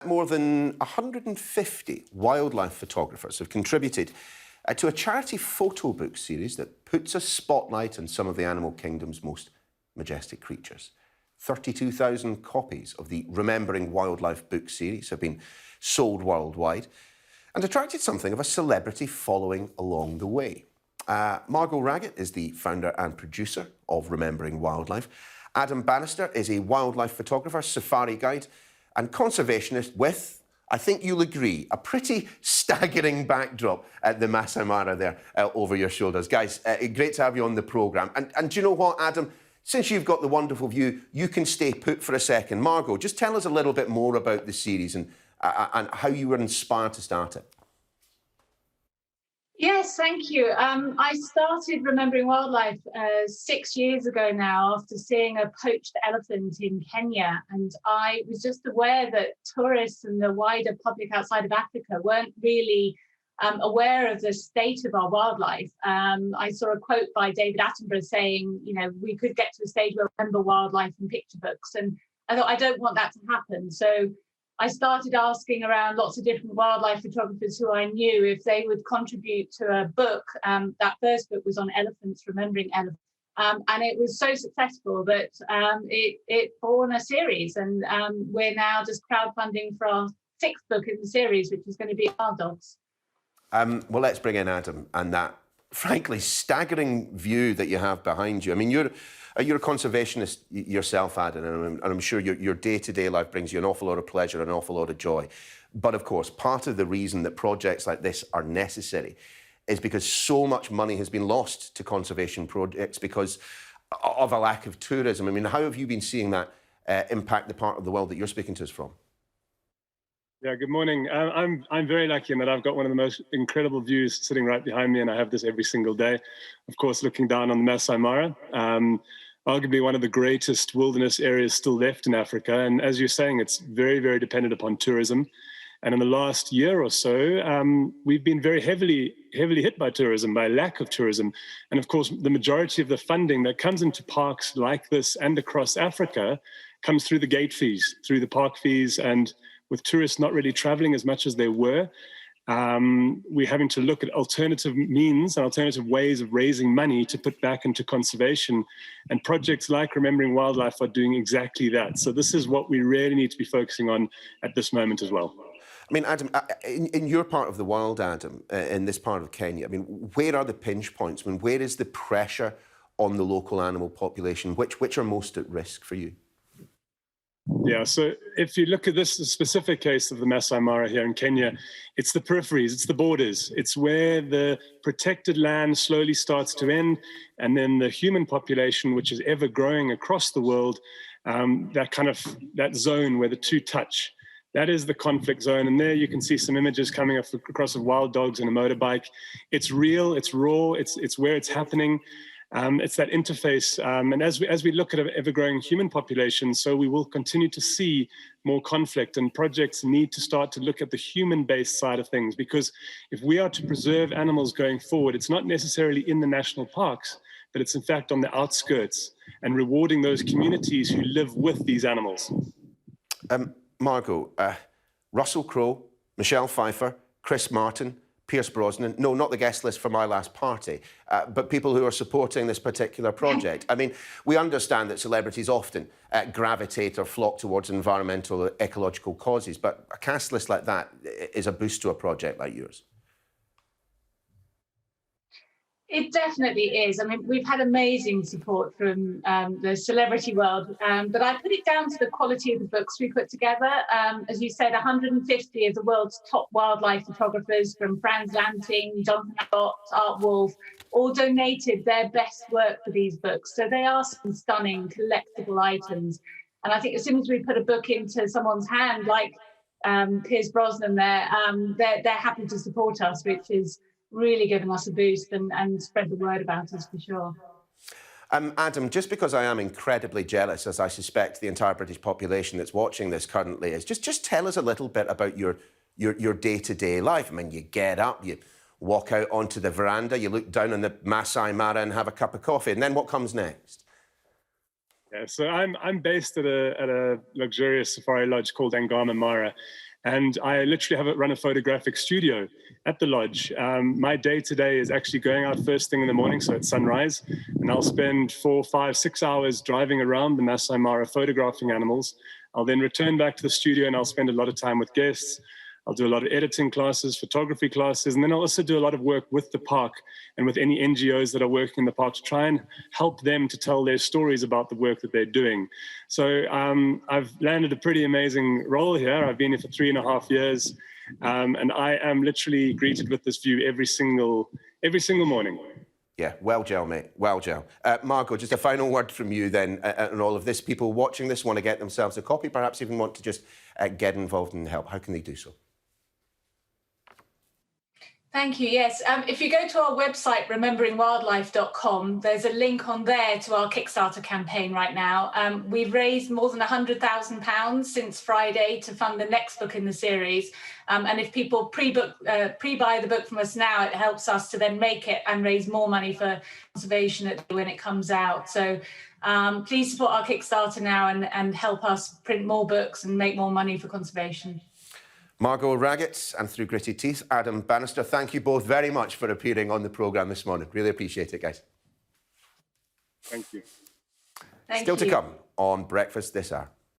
More than 150 wildlife photographers have contributed to a charity photo book series that puts a spotlight on some of the animal kingdom's most majestic creatures. 32,000 copies of the Remembering Wildlife book series have been sold worldwide and attracted something of a celebrity following along the way. Margot Raggett is the founder and producer of Remembering Wildlife. Adam Bannister is a wildlife photographer, safari guide and conservationist with, I think you'll agree, a pretty staggering backdrop at the Masai Mara there over your shoulders. Guys, great to have you on the programme. And do you know what, Adam? Since you've got the wonderful view, you can stay put for a second. Margot, just tell us a little bit more about the series and how you were inspired to start it. Yes, thank you. I started Remembering Wildlife 6 years ago now after seeing a poached elephant in Kenya. And I was just aware that tourists and the wider public outside of Africa weren't really aware of the state of our wildlife. I saw a quote by David Attenborough saying, you know, we could get to a stage where we remember wildlife in picture books. And I thought, I don't want that to happen. So I started asking around lots of different wildlife photographers who I knew if they would contribute to a book. That first book was on elephants, Remembering Elephants. And it was so successful that it born a series. And we're now just crowdfunding for our 6th book in the series, which is going to be Wild Dogs. Well, let's bring in Adam and that, frankly, staggering view that you have behind you. I mean, you're a conservationist yourself, Adam, and I'm sure your day-to-day life brings you an awful lot of pleasure and an awful lot of joy. But, of course, part of the reason that projects like this are necessary is because so much money has been lost to conservation projects because of a lack of tourism. I mean, how have you been seeing that impact the part of the world that you're speaking to us from? Yeah, good morning. I'm very lucky in that I've got one of the most incredible views sitting right behind me, and I have this every single day. Of course, looking down on the Masai Mara, arguably one of the greatest wilderness areas still left in Africa. And as you're saying, it's very, very dependent upon tourism. And in the last year or so, we've been very heavily hit by tourism, by lack of tourism. And of course, the majority of the funding that comes into parks like this and across Africa comes through the gate fees, through the park fees, and with tourists not really traveling as much as they were, we're having to look at alternative means and alternative ways of raising money to put back into conservation. And projects like Remembering Wildlife are doing exactly that. So this is what we really need to be focusing on at this moment as well. I mean, Adam, in your part of the world, Adam, in this part of Kenya, I mean, where are the pinch points? I mean, where is the pressure on the local animal population? Which are most at risk for you? Yeah, so if you look at this specific case of the Masai Mara here in Kenya, it's the peripheries, it's the borders, it's where the protected land slowly starts to end, and then the human population, which is ever growing across the world, that zone where the two touch, that is the conflict zone. And there you can see some images coming across of wild dogs and a motorbike. It's real, it's raw, it's where it's happening. It's that interface, and as we look at an ever-growing human population, so we will continue to see more conflict, and projects need to start to look at the human-based side of things, because if we are to preserve animals going forward, it's not necessarily in the national parks, but it's in fact on the outskirts, and rewarding those communities who live with these animals. Margot, Russell Crowe, Michelle Pfeiffer, Chris Martin, Pierce Brosnan, no, not the guest list for My Last Party, but people who are supporting this particular project. I mean, we understand that celebrities often gravitate or flock towards environmental or ecological causes, but a cast list like that is a boost to a project like yours. It definitely is. I mean, we've had amazing support from the celebrity world, but I put it down to the quality of the books we put together. As you said, 150 of the world's top wildlife photographers, from Franz Lanting, Jonathan Abbott, Art Wolf, all donated their best work for these books. So they are some stunning collectible items. And I think as soon as we put a book into someone's hand, like Pierce Brosnan there, they're happy to support us, which is really giving us a boost and spread the word about us for sure. Adam, just because I am incredibly jealous, as I suspect the entire British population that's watching this currently is, just tell us a little bit about your day-to-day life. I mean, you get up, you walk out onto the veranda, you look down on the Masai Mara and have a cup of coffee, and then what comes next? Yeah, so I'm based at a luxurious safari lodge called Angama Mara. And I literally run a photographic studio at the lodge. My day today is actually going out first thing in the morning, so at sunrise, and I'll spend 4, 5, 6 hours driving around the Masai Mara photographing animals. I'll then return back to the studio and I'll spend a lot of time with guests. I'll do a lot of editing classes, photography classes, and then I'll also do a lot of work with the park and with any NGOs that are working in the park to try and help them to tell their stories about the work that they're doing. So I've landed a pretty amazing role here. I've been here for 3.5 years, and I am literally greeted with this view every single morning. Yeah, well gel, mate, well gel. Margot, just a final word from you then on all of this. People watching this want to get themselves a copy, perhaps even want to just get involved and help. How can they do so? Thank you. Yes. If you go to our website, rememberingwildlife.com, there's a link on there to our Kickstarter campaign right now. We've raised more than £100,000 since Friday to fund the next book in the series. And if people pre-buy the book from us now, it helps us to then make it and raise more money for conservation when it comes out. So please support our Kickstarter now and help us print more books and make more money for conservation. Margot Raggett and Through Gritted Teeth, Adam Bannister, thank you both very much for appearing on the programme this morning. Really appreciate it, guys. Thank you. Still to come on Breakfast this hour.